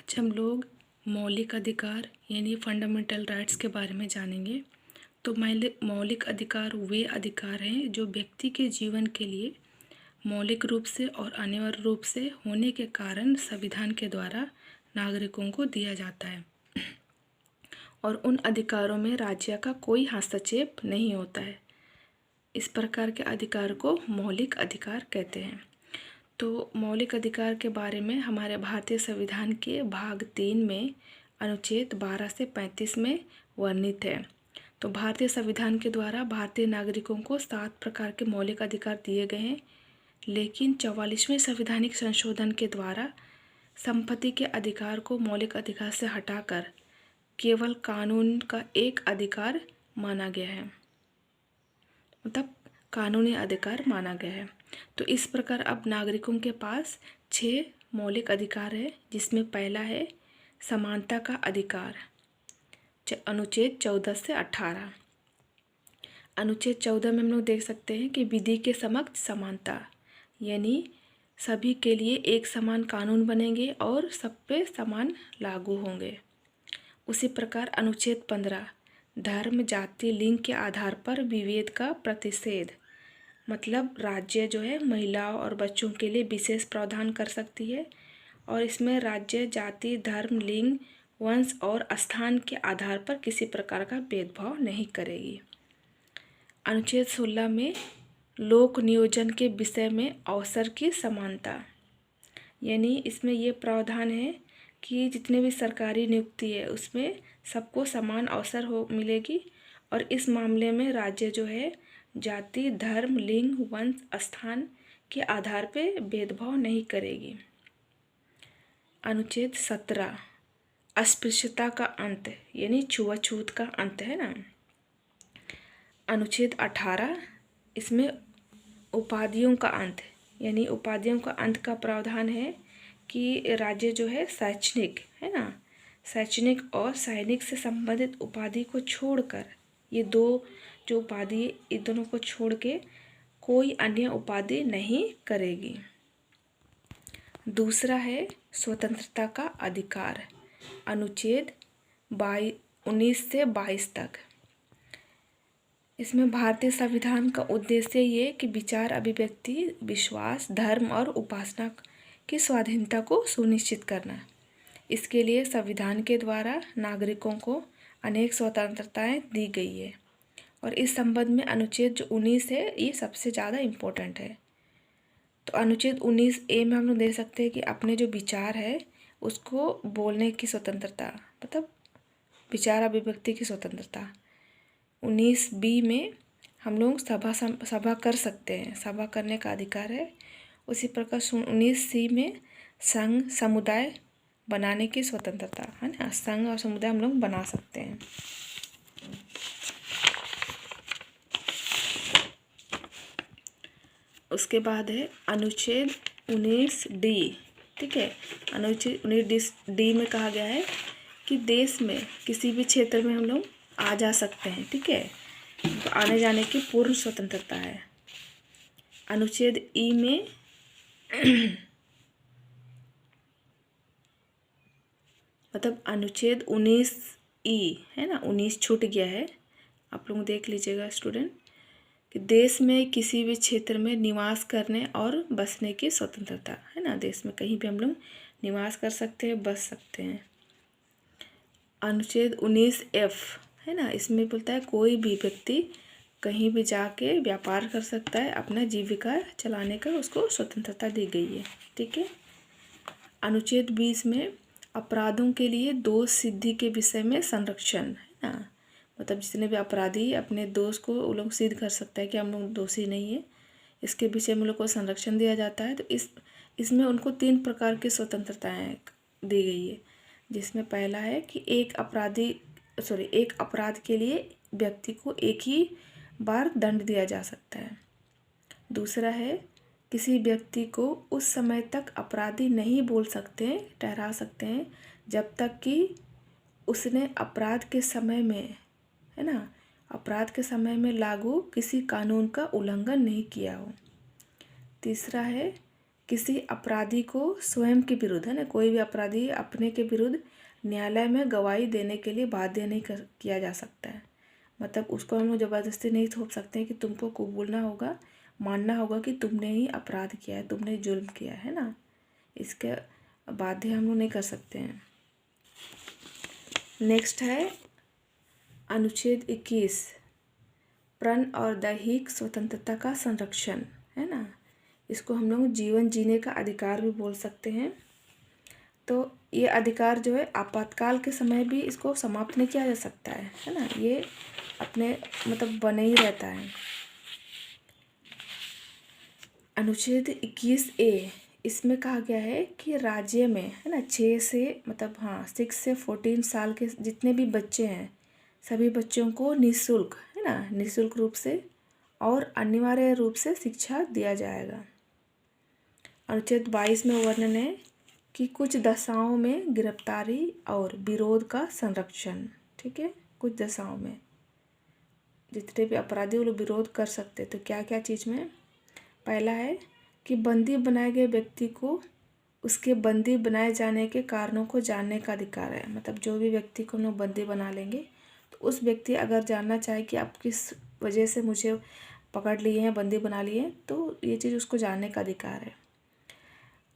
आज हम लोग मौलिक अधिकार यानी फंडामेंटल राइट्स के बारे में जानेंगे। तो मौलिक अधिकार वे अधिकार हैं जो व्यक्ति के जीवन के लिए मौलिक रूप से और अनिवार्य रूप से होने के कारण संविधान के द्वारा नागरिकों को दिया जाता है और उन अधिकारों में राज्य का कोई हस्तक्षेप नहीं होता है। इस प्रकार के अधिकार को मौलिक अधिकार कहते हैं। तो मौलिक अधिकार के बारे में हमारे भारतीय संविधान के भाग 3 में अनुच्छेद 12 से 35 में वर्णित है। तो भारतीय संविधान के द्वारा भारतीय नागरिकों को 7 प्रकार के मौलिक अधिकार दिए गए हैं, लेकिन 44वें संवैधानिक संशोधन के द्वारा संपत्ति के अधिकार को मौलिक अधिकार से हटाकर केवल कानून का एक अधिकार माना गया है, मतलब कानूनी अधिकार माना गया है। तो इस प्रकार अब नागरिकों के पास 6 मौलिक अधिकार है, जिसमें पहला है समानता का अधिकार, अनुच्छेद 14 से 18। अनुच्छेद 14 में हम लोग देख सकते हैं कि विधि के समक्ष समानता, यानी सभी के लिए एक समान कानून बनेंगे और सब पे समान लागू होंगे। उसी प्रकार अनुच्छेद 15 धर्म, जाति, लिंग के आधार पर विभेद का प्रतिषेध, मतलब राज्य जो है महिलाओं और बच्चों के लिए विशेष प्रावधान कर सकती है और इसमें राज्य, जाति, धर्म, लिंग, वंश और स्थान के आधार पर किसी प्रकार का भेदभाव नहीं करेगी। अनुच्छेद 16 में लोक नियोजन के विषय में अवसर की समानता, यानी इसमें ये प्रावधान है कि जितने भी सरकारी नियुक्ति है उसमें सबको समान अवसर मिलेगी और इस मामले में राज्य जो है जाति, धर्म, लिंग, वंश, स्थान के आधार पे भेदभाव नहीं करेगी। अनुच्छेद 17 अस्पृश्यता का अंत, यानी छुआछूत का अंत है ना। अनुच्छेद 18 इसमें उपाधियों का अंत, यानी उपाधियों का अंत का प्रावधान है कि राज्य जो है शैक्षणिक है ना, शैक्षणिक और सैनिक से संबंधित उपाधि को छोड़कर, ये दो जो उपाधि इन दोनों को छोड़ के कोई अन्य उपाधि नहीं करेगी। दूसरा है स्वतंत्रता का अधिकार, अनुच्छेद 19 से 22 तक। इसमें भारतीय संविधान का उद्देश्य ये कि विचार, अभिव्यक्ति, विश्वास, धर्म और उपासना की स्वाधीनता को सुनिश्चित करना। इसके लिए संविधान के द्वारा नागरिकों को अनेक स्वतंत्रताएं दी गई है और इस संबंध में अनुच्छेद जो 19 है ये सबसे ज़्यादा इम्पोर्टेंट है। तो अनुच्छेद 19A में हम लोग देख सकते हैं कि अपने जो विचार है उसको बोलने की स्वतंत्रता, मतलब विचार अभिव्यक्ति की स्वतंत्रता। 19B में हम लोग सभा कर सकते हैं, सभा करने का अधिकार है। उसी प्रकार 19C में संघ, समुदाय बनाने की स्वतंत्रता है ना, संघ और समुदाय हम लोग बना सकते हैं। उसके बाद है अनुच्छेद 19D, ठीक है। अनुच्छेद 19D में कहा गया है कि देश में किसी भी क्षेत्र में हम लोग आ जा सकते हैं, ठीक है, तो आने जाने की पूर्ण स्वतंत्रता है। अनुच्छेद E में मतलब अनुच्छेद 19E है ना, 19 छूट गया है, आप लोग देख लीजिएगा स्टूडेंट, कि देश में किसी भी क्षेत्र में निवास करने और बसने की स्वतंत्रता है ना, देश में कहीं भी हम लोग निवास कर सकते हैं, बस सकते हैं। अनुच्छेद 19F है ना, इसमें बोलता है कोई भी व्यक्ति कहीं भी जाके व्यापार कर सकता है, अपना जीविका चलाने का उसको स्वतंत्रता दी गई है, ठीक है। अनुच्छेद 20 में अपराधों के लिए दोष सिद्धि के विषय में संरक्षण है ना, मतलब जितने भी अपराधी अपने दोष को वो लोग सिद्ध कर सकता है कि हम लोग दोषी नहीं है, इसके विषय में लोग को संरक्षण दिया जाता है। तो इसमें उनको 3 प्रकार की स्वतंत्रताएं दी गई है, जिसमें पहला है कि एक अपराध के लिए व्यक्ति को एक ही बार दंड दिया जा सकता है। दूसरा है किसी व्यक्ति को उस समय तक अपराधी नहीं बोल सकते, ठहरा सकते हैं जब तक कि उसने अपराध के समय में है ना, अपराध के समय में लागू किसी कानून का उल्लंघन नहीं किया हो। तीसरा है किसी अपराधी को स्वयं के विरुद्ध, है ना, कोई भी अपराधी अपने के विरुद्ध न्यायालय में गवाही देने के लिए बाध्य नहीं किया जा सकता है। मतलब उसको हम लोग ज़बरदस्ती नहीं थोप सकते हैं कि तुमको कबूलना होगा, मानना होगा कि तुमने ही अपराध किया है, तुमने जुल्म किया है ना, इसके बाध्य हम लोग नहीं कर सकते हैं। नेक्स्ट है अनुच्छेद 21, प्रण और दैहिक स्वतंत्रता का संरक्षण, है ना। इसको हम लोग जीवन जीने का अधिकार भी बोल सकते हैं। तो ये अधिकार जो है आपातकाल के समय भी इसको समाप्त नहीं किया जा सकता है ना, ये अपने मतलब बने ही रहता है। अनुच्छेद 21A, इसमें कहा गया है कि राज्य में, है ना, 6 से 14 साल के जितने भी बच्चे हैं सभी बच्चों को निःशुल्क, है ना, निःशुल्क रूप से और अनिवार्य रूप से शिक्षा दिया जाएगा। अनुच्छेद 22 में वर्णन है कि कुछ दशाओं में गिरफ्तारी और विरोध का संरक्षण, ठीक है। कुछ दशाओं में जितने भी अपराधी वो लोग विरोध कर सकते, तो क्या क्या चीज़ में, पहला है कि बंदी बनाए गए व्यक्ति को उसके बंदी बनाए जाने के कारणों को जानने का अधिकार है। मतलब जो भी व्यक्ति को हम लोग बंदी बना लेंगे तो उस व्यक्ति अगर जानना चाहे कि आप किस वजह से मुझे पकड़ लिए हैं, बंदी बना लिए हैं, तो ये चीज़ उसको जानने का अधिकार है।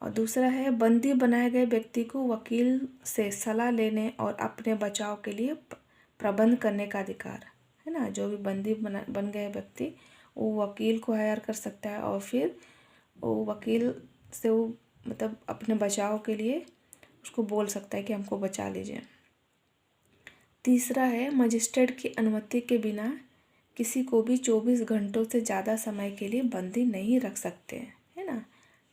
और दूसरा है बंदी बनाए गए व्यक्ति को वकील से सलाह लेने और अपने बचाव के लिए प्रबंध करने का अधिकार, है ना। जो भी बंदी बन गए व्यक्ति वो वकील को हायर कर सकता है और फिर वो वकील से वो मतलब अपने बचाव के लिए उसको बोल सकता है कि हमको बचा लीजिए। तीसरा है मजिस्ट्रेट की अनुमति के बिना किसी को भी 24 घंटों से ज़्यादा समय के लिए बंदी नहीं रख सकते हैं, है ना।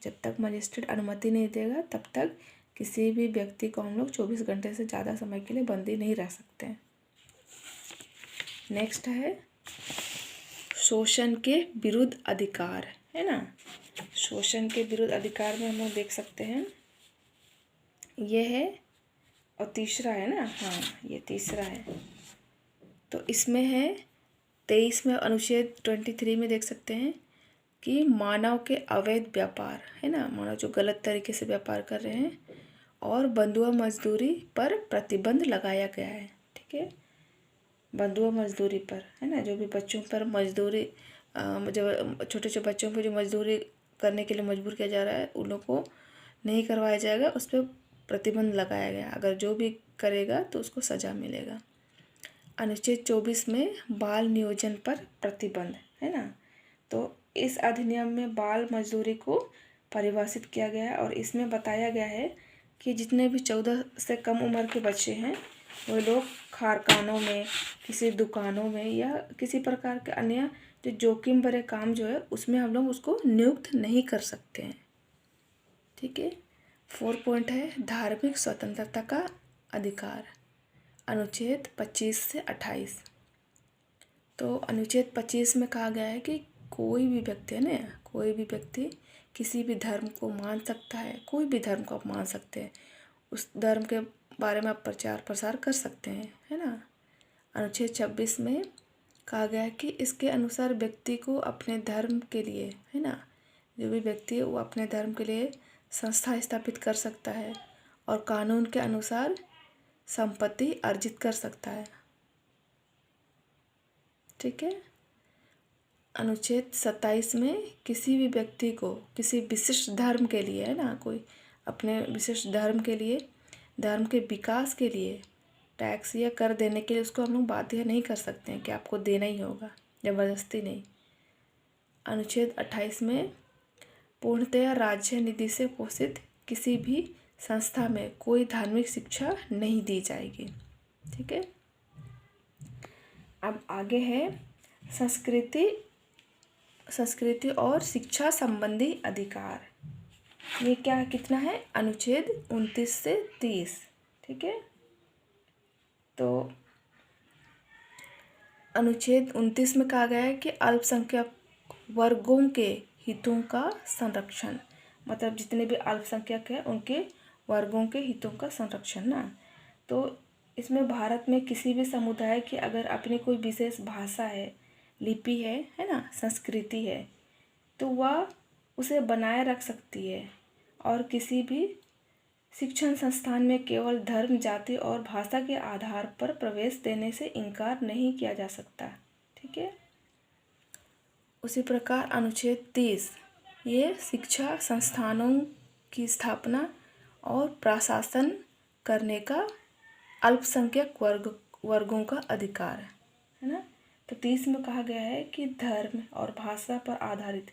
जब तक मजिस्ट्रेट अनुमति नहीं देगा तब तक किसी भी व्यक्ति को हम लोग 24 घंटे से ज़्यादा समय के लिए बंदी नहीं रख सकते हैं। नेक्स्ट है शोषण के विरुद्ध अधिकार, है ना। शोषण के विरुद्ध अधिकार में हम लोग देख सकते हैं ये है, और तीसरा है ना, हाँ ये तीसरा है। तो इसमें है 23 में अनुच्छेद 23 में देख सकते हैं कि मानव के अवैध व्यापार, है ना, मानव जो गलत तरीके से व्यापार कर रहे हैं, और बंधुआ मजदूरी पर प्रतिबंध लगाया गया है, ठीक है। बंधुआ मजदूरी पर, है ना, जो भी बच्चों पर मजदूरी जो छोटे छोटे बच्चों पर जो मजदूरी करने के लिए मजबूर किया जा रहा है उन लोग को नहीं करवाया जाएगा, उस पर प्रतिबंध लगाया गया। अगर जो भी करेगा तो उसको सज़ा मिलेगा। अनुच्छेद 24 में बाल नियोजन पर प्रतिबंध, है ना। तो इस अधिनियम में बाल मजदूरी को परिभाषित किया गया है और इसमें बताया गया है कि जितने भी 14 से कम उम्र के बच्चे हैं वो लोग कारखानों में, किसी दुकानों में या किसी प्रकार के अन्य जो जोखिम भरे काम जो है उसमें हम लोग उसको नियुक्त नहीं कर सकते हैं, ठीक है। 4 पॉइंट है धार्मिक स्वतंत्रता का अधिकार, अनुच्छेद 25 से 28। तो अनुच्छेद 25 में कहा गया है कि कोई भी व्यक्ति, है ना, कोई भी व्यक्ति किसी भी धर्म को मान सकता है, कोई भी धर्म को आप मान सकते हैं, उस धर्म के बारे में आप प्रचार प्रसार कर सकते हैं, है ना। अनुच्छेद 26 में कहा गया है कि इसके अनुसार व्यक्ति को अपने धर्म के लिए, है ना, जो भी व्यक्ति है वो अपने धर्म के लिए संस्था स्थापित कर सकता है और कानून के अनुसार संपत्ति अर्जित कर सकता है, ठीक है। अनुच्छेद 27 में किसी भी व्यक्ति को किसी विशिष्ट धर्म के लिए, है ना, कोई अपने विशिष्ट धर्म के लिए, धर्म के विकास के लिए टैक्स या कर देने के लिए उसको हम लोग बाध्य नहीं कर सकते हैं कि आपको देना ही होगा, ज़बरदस्ती नहीं। अनुच्छेद 28 में पूर्णतया राज्य निधि से पोषित किसी भी संस्था में कोई धार्मिक शिक्षा नहीं दी जाएगी, ठीक है। अब आगे है संस्कृति और शिक्षा संबंधी अधिकार। ये क्या कितना है, अनुच्छेद 29 से 30, ठीक है। तो अनुच्छेद 29 में कहा गया है कि अल्पसंख्यक वर्गों के हितों का संरक्षण, मतलब जितने भी अल्पसंख्यक हैं उनके वर्गों के हितों का संरक्षण ना। तो इसमें भारत में किसी भी समुदाय की अगर अपनी कोई विशेष भाषा है, लिपि है ना, संस्कृति है, तो वह उसे बनाए रख सकती है, और किसी भी शिक्षण संस्थान में केवल धर्म, जाति और भाषा के आधार पर प्रवेश देने से इनकार नहीं किया जा सकता। ठीक है। उसी प्रकार अनुच्छेद 30 ये शिक्षा संस्थानों की स्थापना और प्रशासन करने का अल्पसंख्यक वर्गों का अधिकार है ना। तो 30 में कहा गया है कि धर्म और भाषा पर आधारित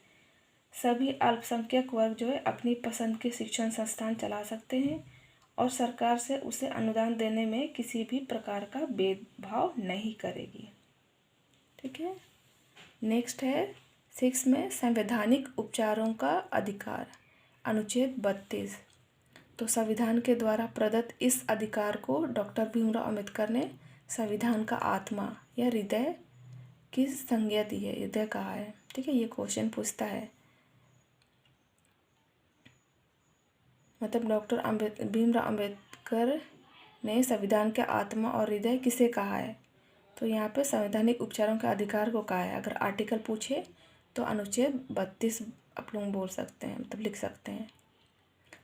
सभी अल्पसंख्यक वर्ग जो है अपनी पसंद के शिक्षण संस्थान चला सकते हैं और सरकार से उसे अनुदान देने में किसी भी प्रकार का भेदभाव नहीं करेगी। ठीक है। नेक्स्ट है 6 में संवैधानिक उपचारों का अधिकार, अनुच्छेद 32। तो संविधान के द्वारा प्रदत्त इस अधिकार को डॉक्टर भीमराव अंबेडकर ने संविधान का आत्मा या हृदय की संज्ञा दी है, हृदय कहा है। ठीक है, ये क्वेश्चन पूछता है। मतलब डॉक्टर भीमराव अंबेडकर ने संविधान के आत्मा और हृदय किसे कहा है? तो यहाँ पे संवैधानिक उपचारों के अधिकार को कहा है। अगर आर्टिकल पूछे तो अनुच्छेद 32 आप लोग बोल सकते हैं, मतलब लिख सकते हैं।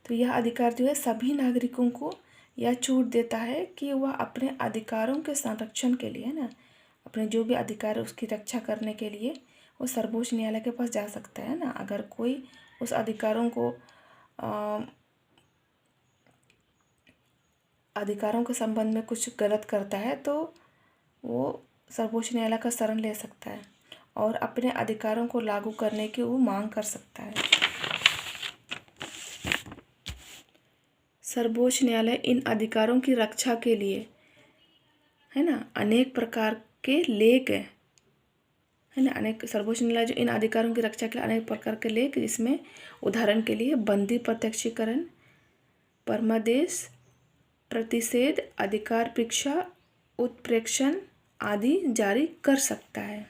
तो यह अधिकार जो है सभी नागरिकों को यह छूट देता है कि वह अपने अधिकारों के संरक्षण के लिए, है ना, अपने जो भी अधिकार है उसकी रक्षा करने के लिए वो सर्वोच्च न्यायालय के पास जा सकता है ना। अगर कोई उस अधिकारों के संबंध में कुछ गलत करता है तो वो सर्वोच्च न्यायालय का शरण ले सकता है और अपने अधिकारों को लागू करने की वो मांग कर सकता है। सर्वोच्च न्यायालय इन अधिकारों की रक्षा के लिए, है ना, अनेक प्रकार के लेख है ना, अनेक सर्वोच्च न्यायालय जो इन अधिकारों की रक्षा के लिए अनेक प्रकार के लेख, जिसमें उदाहरण के लिए बंदी प्रत्यक्षीकरण, परमादेश, प्रतिषेध, अधिकार परीक्षा, उत्प्रेक्षण आदि जारी कर सकता है।